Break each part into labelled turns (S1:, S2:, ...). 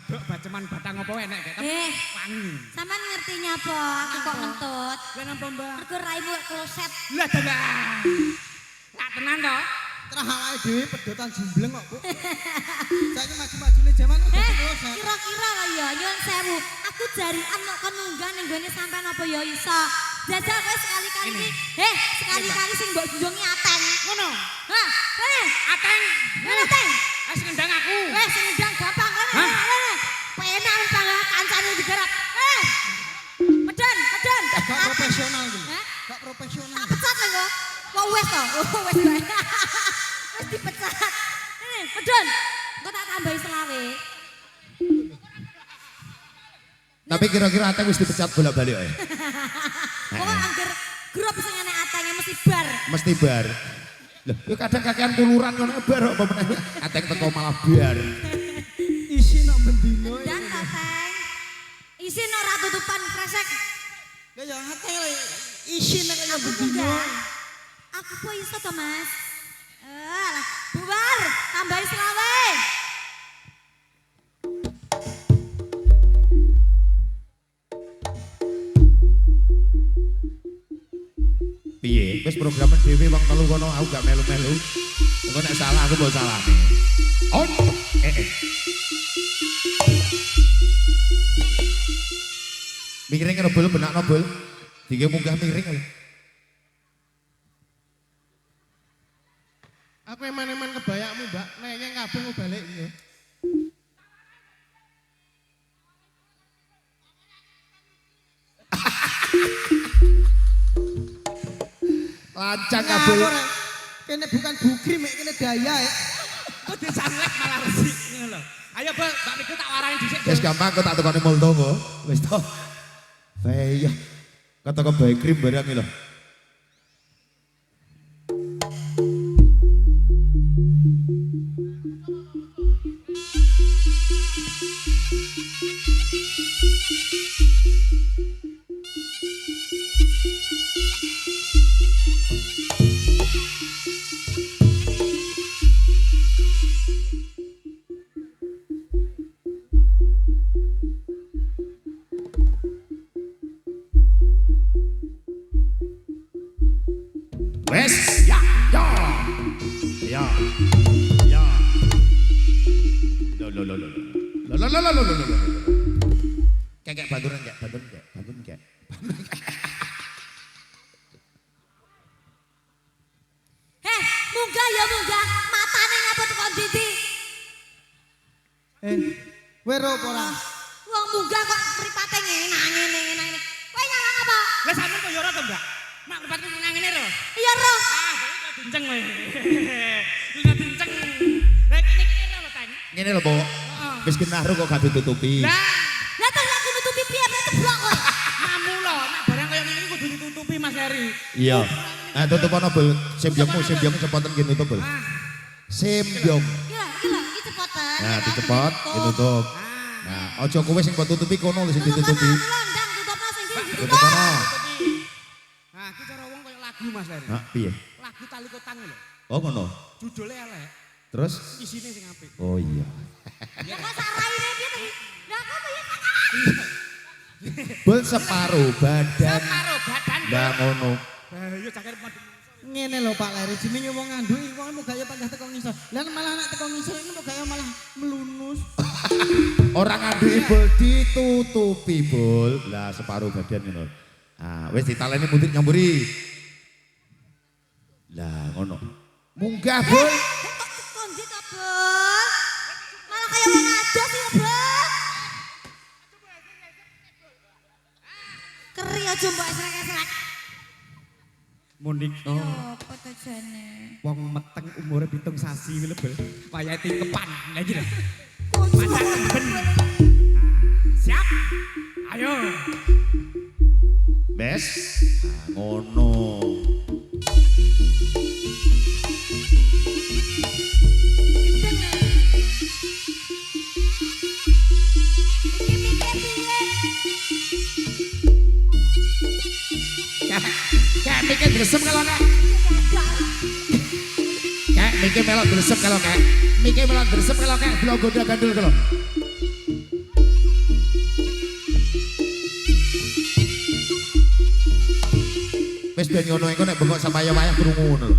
S1: Dok baceman batang apa enek gak? Wangi.
S2: Sampean ngertinya apa? Aku kok ngentut.
S1: Lah napa, Mbak?
S2: Aku raimu kloset.
S1: Lah dalah. Tak tenan to?
S3: Terah awake dhewe pedotan jumbleng kok, Bu. Saiki maju-majune jaman kok kloset.
S2: Kira-kira lah ya nyuwun sewu. Aku jarian kok kon munggah ning gone sampean apa ya iso. Jajal kowe sekali-kali iki. Sekali-kali sing mbok junjungi ateng.
S1: Ngono.
S2: Hah, kene.
S1: Ateng.
S2: Kene ateng.
S1: Wis ngendang aku.
S2: Wes sing ndang gampang kene. Kene. Penak pangga kancane digarap. Medon.
S3: Gak profesional iki.
S2: Hah?
S3: Gak profesional.
S2: Tak pecat lho kok. Wah wes to. Wes bae. Wes dipecat. Ini, medon. Engko tak tambahi selawe.
S4: Tapi kira-kira Ateng wis dipecat bolak-balik ya.
S2: Kok angger grup sing enek atenge mesti bar.
S4: Mesti bar. Loh, yo kadang kakean kuluran ngono bar kok pemenang. Ateng teko malah bar.
S3: Isi nok bendino.
S2: Dan tateng. Isi no ra tutupan kresek.
S3: Ya ateng isi nek kaya bendino.
S2: Enggak. Aku kok iso to, Mas? Lah, bubar, tambahi selawe.
S4: Piye? Wis programan dhewe wong telu kono aku gak melu-melu. Engko nek salah aku mbok salahne. On. Miring karo bol benakno bol. Dike munggah miring lho.
S3: Aku eman-eman kebayakmu, Mbak. Nengeng kabeh mau balik ya.
S4: Lancang kabeh.
S3: Kene bukan bugri mek kene daya ya.
S1: Kok disanlek malah resik ngono lho. Ayo, Mbak Niku tak warani dhisik.
S4: Wis gampang kok tak tekoni multo kok. Wis to. Saya kata kok bae krim barang iki lho. Wes, ya. Lo. Kayak banturan kayak.
S2: Munggah ya munggah, matane ngapa tekan Didi?
S3: Wero ora.
S2: Wong munggah kok mripate ngene. Kowe nyala apa?
S1: Lah sampean kok yo ora to, Mbak? Mak mripatku ngene lho.
S2: Iya roh.
S1: Kok dinceng kowe. Lah dinceng. Lah kene lho, Teng.
S4: Ngene lho, Pok. Wis genah kok gak ditutupi.
S2: Lah terus aku nutupi piye nek teblok kowe?
S1: Kamu lho, nek barang kaya ngene iki kudu ditutupi Mas Heri.
S4: Iya. Nah, tutup ana bol. Sembyongmu cepoten ki nutup bol. Sembyong.
S2: Gila, iki cepoten.
S4: Nah, dicepot, ditutup. Nah, aja kowe sing mbok tutupi kono lho sing ditutupi.
S2: Ndang tutupno sing
S4: Tutup
S2: ditutup.
S4: kono.
S1: Nah, iki cara wong kaya lagu Mas Heri.
S4: Nah, piye?
S1: Lagu Tali Kotang lho.
S4: Oh, ngono.
S1: Judule elek,
S4: Terus?
S1: isine sing apik.
S4: Oh iya.
S2: Ya kok saraine piye to? Lah kok piye?
S4: Bol separuh badan.
S1: Karo badan.
S4: Lah ngono.
S1: Bahaya cakar padha.
S3: Ngene lho Pak Leri, jenenge wong ngandung iki wong gaya panggah teko ngisor. Lah malah nek teko ngisor ini gaya malah melunus.
S4: Orang nganduki bol ditutupi bol. Lah separuh badan ngono. Ah, wis ditaleni muntit nyamburi. Lah ngono. Munggah bol.
S2: Kok konji to, Bos? Malah kayak wong ados ya, Bos. Keri aja mbok esrek-esrek.
S1: Munik
S2: Yo, apa to jane?
S1: wong meteng umure 7 sasi kuwi lho, Bel. Wayahe tingkepan. Lah iki lho.
S2: Konji.
S1: Masak ben. Siap? Ayo.
S4: Bes. Ah, ngono. Kayak mikir gresem kalau nek. Kayak mikir melok gresem kalau kayak. Mikir melok gresem kalau kayak belum goda gandul kalau. Wis ben ngono engko nek bengok samaya-wayah krungu ngono lho.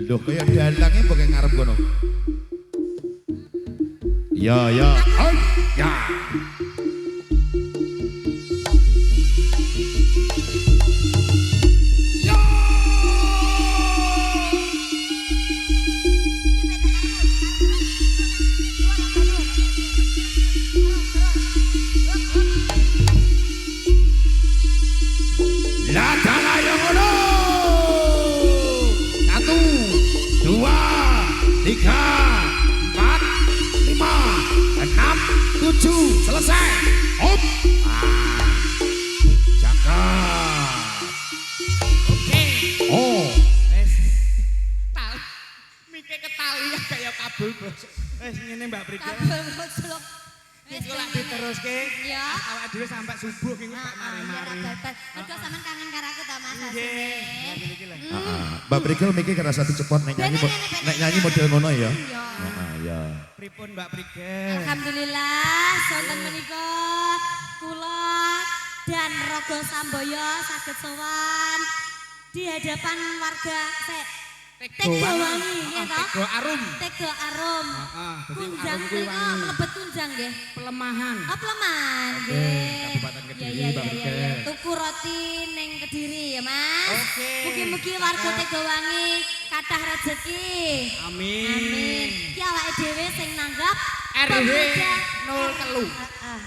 S4: Loh kaya dalange mbok ngarep kono. Ya ya. Hai. Ya. Tiga, empat, lima, enam, tujuh, selesai. Hop. Cakap.
S1: Oke.
S4: Oh.
S1: Wes. Tali. Mike ketali ya kayak kabel bos. Wes ngene Mbak Brigel.
S2: Kabel boclok.
S1: Wis kok lak diteruske.
S2: Ya.
S1: Awak dhewe sampai subuh ki tak mari-mari.
S2: Mergo sampean kangen karo aku ta Mas.
S1: Nggih. Nggih iki lho.
S4: Mbak Brigel mikir kerasa dicepot nek nyanyi model ngono ya.
S2: Iya.
S4: Ya.
S1: Pripun Mbak Brigel?
S2: Alhamdulillah, sonten menika kula dan Rogo Samboyo saged sowan di hadapan warga Tegowangi nggih to?
S1: Tego Arum.
S2: Tego Arum.
S1: Heeh, dadi
S2: Kunjang
S1: Arum kuwi
S2: menika
S1: wangi.
S2: mlebet kunjang nggih.
S1: Pelemahan.
S2: Oh, Pleman nggih.
S1: Kabupaten Kediri,
S2: Iya,
S1: Mbak
S2: iya, iya,
S1: Brigel.
S2: iya. Tuku roti ning Kediri ya, Mas.
S1: Oke.
S2: Mugi-mugi warga Tegowangi kathah rezeki.
S1: Amin.
S2: Amin. Ki awake dhewe sing nanggap
S1: RW
S2: Pemuda
S1: 03.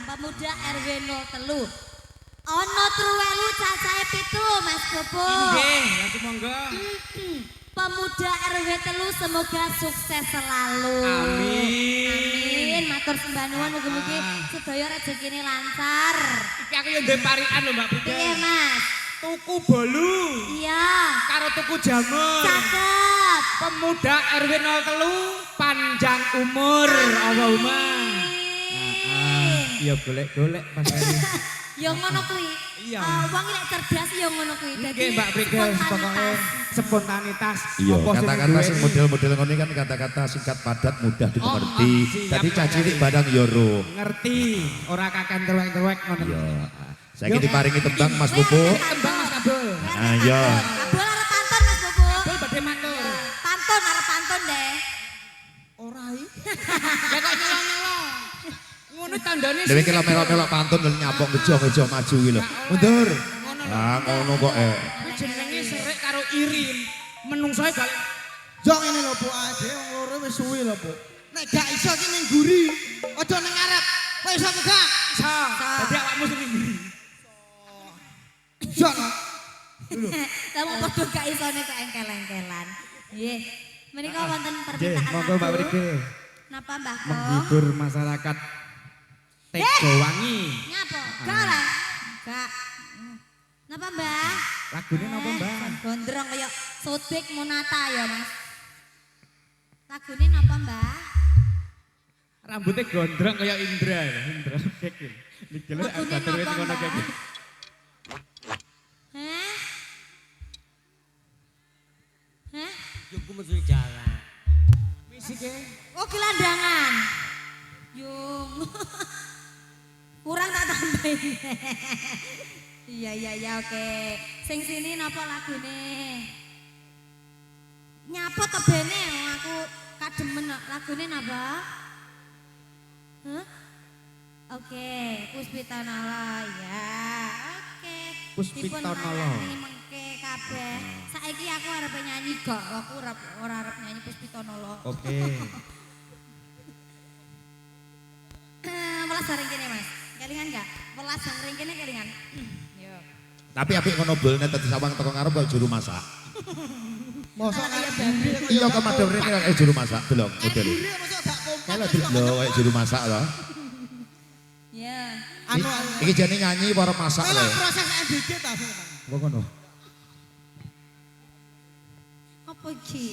S2: Pemuda RW 03. Ono truwelu cacahe 7, Mas Bobo.
S1: Nggih, ya sumangga.
S2: Pemuda RW 3 semoga sukses selalu.
S1: Amin.
S2: Amin. Matur sembah nuwun mugi-mugi sedaya rezekine lancar.
S1: Iki aku yo ndek parikan lho Mbak Brigel.
S2: Piye, Mas?
S1: Tuku bolu
S2: Iya.
S1: karo tuku jamur.
S2: Cakep.
S1: Pemuda RW 03 panjang umur Allahumma. Iya golek-golek Mas Eri.
S2: Yo ngono kuwi.
S1: Iya.
S2: Wong lek cerdas yo ngono kuwi.
S1: Nggih Mbak Brigel pokoke spontanitas.
S4: Iya,
S1: Apa sing
S4: kata-kata sing
S1: duweni?
S4: model-model ngono kan kata-kata singkat padat mudah dimengerti.
S1: siap,
S4: Dadi
S1: Mbak.
S4: cacilik barang yo ro.
S1: Ngerti, ora kaken terwek-terwek ngono.
S4: Iya. Saiki diparingi tembang Mas Pupu.
S1: Tembang Mas Kabul.
S4: Ah iya.
S2: Kabul arep pantun Mas Bobo.
S1: Kabul badhe matur.
S2: Pantun arep pantun deh.
S1: Ora iki. Ya kok nyelo-nyelo. Ngono tandane
S4: Dewe ki melok-melok pantun lho nyapok ngejo-ngejo maju ki lho. Mundur. Ah ngono kok
S1: Kuwi jenenge serik karo irim. Menungsoe gak
S3: Yo ngene lho Bu, dhewe wong loro wis suwi lho Bu. Nek gak iso ki ning guri, aja ning ngarep. Kowe iso apa gak?
S1: iso. Dadi awakmu sing ndi?
S3: Iso no.
S2: Lah mau padha gak isone kok engkel-engkelan. Nggih. Menika wonten
S1: Nggih,
S2: permintaan
S1: monggo Mbak
S2: lagu.
S1: Brigel.
S2: Napa Mbah Ko?
S1: Menghibur masyarakat Tegowangi.
S2: Nyapa? Gak lah. Gak. Napa Mbah?
S1: Lagune napa Mbak?
S2: Gondrong kaya sodik monata ya Mas. Lagune napa Mbah?
S1: Rambutnya gondrong kayak Indra ya. Indra kek. Digele aku
S2: Lagune
S1: batur wis
S2: napa
S1: ngono kek.
S2: Mbah? Hah? Hah?
S1: Cukup mesti jalan. Misike.
S2: Oh gelandangan. Yung. Kurang tak tambahin. Iya oke. Sing sini napa lagune? Nyapa to bene aku kademen lagune napa? Hah? Oke, Puspitanala ya. Oke.
S1: Puspitanala.
S2: Dipun layani mengke kabeh. Saiki aku arep nyanyi kok, aku ora arep nyanyi Puspitanala.
S1: Oke.
S2: Welas bareng kene Mas. Kelingan enggak? Welas bareng kene kelingan. Yo.
S4: Tapi apik kono bolne dadi sawang teko ngarep kok juru masak.
S3: Mosok
S2: Ala
S3: ngarep
S2: iya
S3: guri.
S4: Iya kok madhep rene kok juru masak delok model.
S3: Guri mosok gak kompak.
S4: Kalau delok kayak juru masak loh.
S2: Ya.
S3: Anu
S4: Iki jane nyanyi para masak
S3: Kowe
S4: lho.
S3: lak proses MBG ta sing.
S4: Kok ngono?
S2: Apa iki?